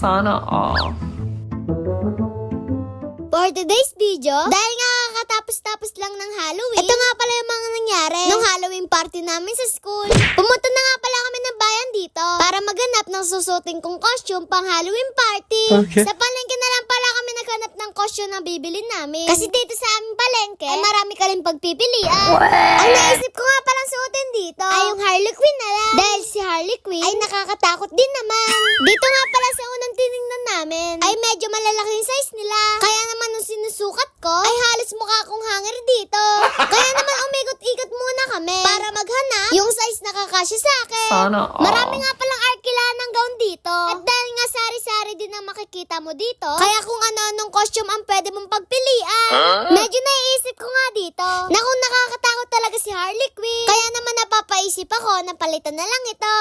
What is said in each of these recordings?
Sana all. For today's video, dahil nga kakatapos-tapos lang ng Halloween, ito nga pala yung mga nangyari nung Halloween party namin sa school. Pumunta na nga pala kami ng bayan dito para maghanap ng susuting kong costume pang Halloween party. Okay. Sa palengke na lang pala kami naghanap ng costume na bibilin namin. Kasi dito sa aming palengke, ay marami ka rin pagpipilian. Ang naisip ko nga palang suotin dito ay yung Harley Quinn na lang. Dahil si Harley Quinn ay nakakatakot din naman. Dito nga pala sa unang tinignan namin ay medyo malalaki yung size nila. Kaya naman nung sinusukat ko ay halos mukha akong hanger dito. Kaya naman umikot-ikot muna kami para maghanap yung size na kakasya sa akin. Sana all. Marami nga palang arkilahan ng gown dito. At dahil nga sari-sari din ang makikita mo dito, kaya kung ano-anong costume ang pwede mong pagpilian. Medyo naiisip ko nga dito na kung nakakatakot talaga si Harley Quinn. Kaya naman napapaisip ako na palitan na lang ito.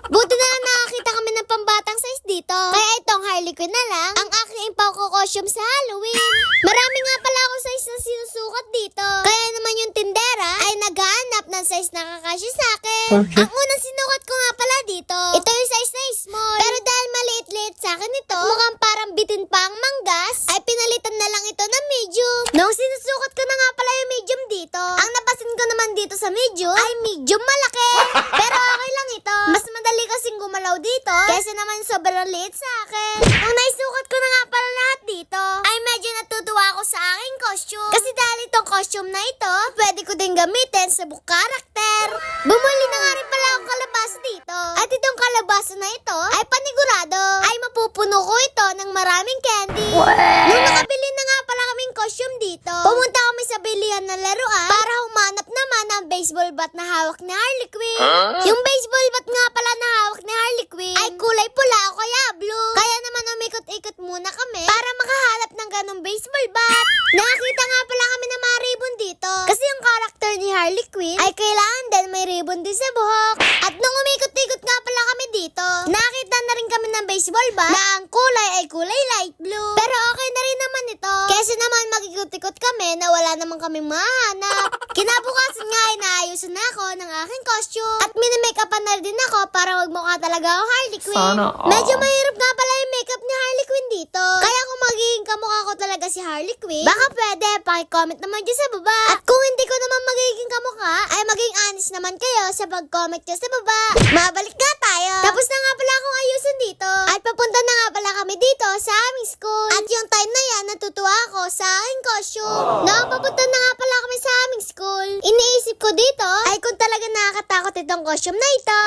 Buti na lang nakakita kami ng pambatang size dito. Kaya itong Harley Quinn na lang ang aking impaw ko costume sa Halloween. Marami nga pala akong size na sinusukat dito. Kaya naman yung tindera ay naghahanap ng size na kakasya sa akin. Okay. Ang unang sinukat ko nga pala dito, ito yung size na small. Pero dahil maliit-liit sa akin ito, at mukhang parang bitin pa ang manggas, ay pinalitan na lang ito ng medium. Nung sinusukat ko na nga pala yung medium dito, ang napasin ko naman dito sa medium ay medium malaki. Pero okay lang ito. Mas madali kasing gumalaw dito kaysa naman sobrang liit sa akin. Nung naisukat ko na nga pala lahat dito, ay medyo natutuwa ako sa aking costume. Kasi dahil itong costume na ito, pwede ko din gamitin sa book character. Bumuli na nga rin pala akong kalabasa dito. At itong kalabasa na ito ay panigurado ay mapupuno ko ito ng maraming candy. Nung nakabili na nga pala kaming costume dito, pumunta kami sa bilihan ng laruan para humanap naman ng baseball bat na hawak ni Harley Quinn. Yung baseball bat nga pala na hawak ni Harley Quinn ay kulay pula o kaya blue. Kaya naman umikot-ikot muna kami para makahanap ng ganong baseball bat. Nakakita nga pala kami ng mga ribbon dito. Kasi yung character ni Harley Quinn ay kailangan din may ribbon din sa buhok. At nung umikot-ikot nga pala kami dito, nakita na rin kami ng baseball bat na ang kulay ay kulay light blue. Pero okay na rin naman ito. Kasi naman mag-ikot-ikot kami na wala naman kaming mahanap. Kinabukasan nga ay naayusan na ako ng aking costume. At mini-makeupan na din ako para magmukha talaga ako Harley Quinn. Sana all. Medyo mahirap nga pala yung makeup ni Harley Quinn dito. Kaya kung magiging kamukha ko talaga si Harley Quinn, baka pwede, paki-comment naman dyan sa baba. At kung hindi ko naman magiging kamukha, ay maging honest naman kayo sa pag-comment nyo sa baba. Mabalik nga tayo. Tapos na nga pala akong ayusin dito. At papunta na nga pala kami dito sa aming school. At yung time na yan, natutuwa ako sa aking costume. Nung papunta na nga pala kami sa aming school, iniisip ko dito ay kung talaga nakakatakot itong costume na ito.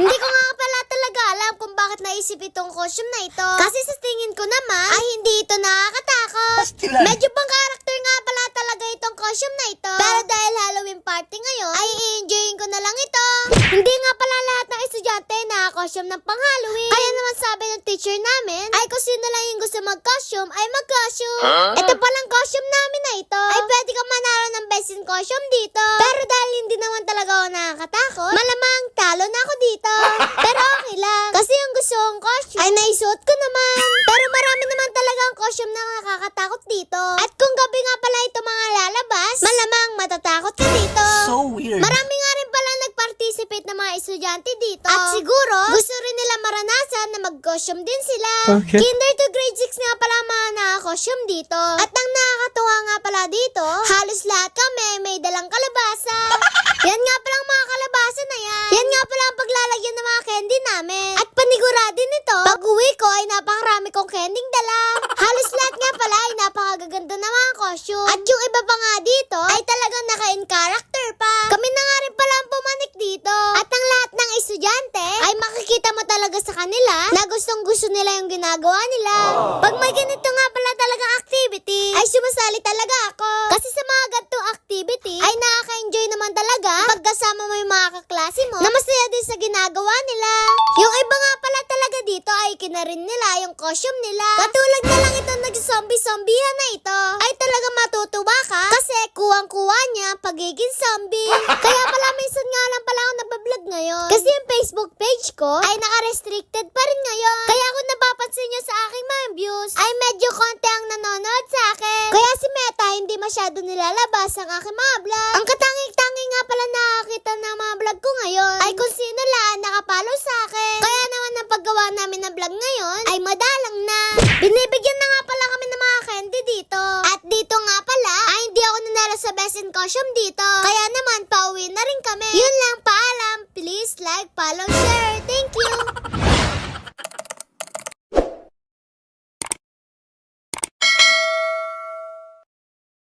Hindi ko nga pala talaga alam kung bakit naisip itong costume na ito. Kasi sa tingin ko naman ay hindi ito nakakatakot. Medyo pang character nga pala talaga itong costume na ito. Pero dahil Halloween party ngayon, ay i-enjoyin ko na lang ito. Hindi nga pala lahat ng estudyante naka-costume ng pang Halloween. Kaya naman sabi ng teacher namin, ay kung sino lang yung gusto mag-costume, ay mag-costume. Ito palang costume namin na ito, ay pwede kang manalo ng best in costume dito. Pero dahil hindi naman talaga ako nakakatakot, malamang talo na ako dito. Pero okay lang, kasi yung gusto kong costume ay naisuot ko naman. Pero marami naman talaga ang costume na nakakatakot dito. At kung gabi nga pala ito mga lalabas, malamang matatakot ka dito. So weird. Marami nga rin pala nag-participate na mga estudyante dito. At siguro, gusto rin nila maranasan na mag-costume din sila. Okay. Kinder to grade 6 nga pala ang mga naka-costume dito. At ang nakakatuwa nga pala dito, halos lahat kami may dalang kalabasa. Yan nga pala ang mga kalabasa na yan. Yan nga pala ang paglalagyan ng mga candy namin. At panigurado nito, pag uwi ko ay napakarami kong candyng dala. Halos lahat nga pala ay napakagaganda na mga costume. At yung iba pa nga dito ay talagang naka-in character pa. Kami na nga rin pala ang pumanik dito. At ang lahat ng estudyante ay makikita mo talaga sa kanila na gustong gusto nila yung ginagawa nila. Pag may ganito nga pala talagang activity, ay sumasali talaga ako. Kasi sa mga ganitong activity, ay nakaka-enjoy naman talaga pagkasama mo yung mga kaklase mo na masaya din sa ginagawa nila. Yung iba nga pala talaga dito ay kinarin nila yung costume nila. Katulad na lang ito nag-zombie-zombiehan na ito, ay talaga matutuwa ka kasi kuwang-kuwa niya pagiging zombie. Kaya pala minsan nga lang pala ako nagbablog ngayon. Kasi yung Facebook page ko ay naka-restricted pa rin ngayon. Kaya kung napapansin nyo sa aking mga views, ay medyo konti ang nanonood sa akin. Kaya si Meta hindi masyado nilalabas ang aking mga vlog. Ang katanging-tanging nga pala nakakita ng mga vlog ko ngayon ay kung sino lang nakapalo sa akin. Kaya naman ang paggawa namin ng vlog ngayon ay madalang para sa best in costume dito. Kaya naman, pauwi na rin kami. Yun lang, paalam. Please like, follow, share.